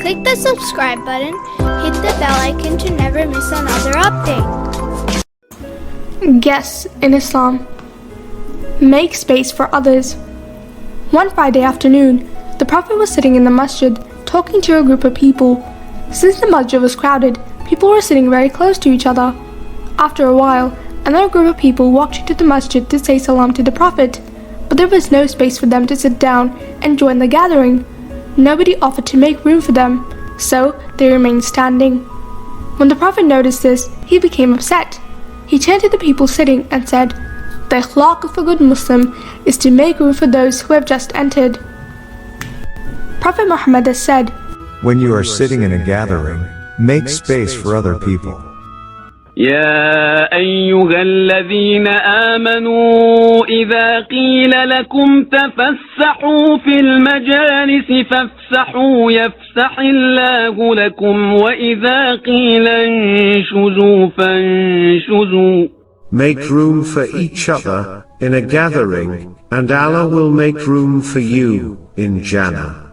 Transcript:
Click the subscribe button, hit the bell icon to never miss another update. Guests in Islam. Make space for others. One Friday afternoon, the Prophet was sitting in the masjid talking to a group of people. Since the masjid was crowded, people were sitting very close to each other. After a while, another group of people walked into the masjid to say salam to the Prophet, but there was no space for them to sit down and join the gathering. Nobody offered to make room for them, so they remained standing. When the Prophet noticed this, he became upset. He turned to the people sitting and said, "The akhlaq of a good Muslim is to make room for those who have just entered." Prophet Muhammad has said, "When you are sitting in a gathering, make space for other people." يا أيها الذين آمنوا إذا قيل لكم تفسحوا في المجالس فافسحوا يفسح الله لكم وإذا قيل انشزوا فانشزوا. Make room for each other in a gathering, and Allah will make room for you in Jannah.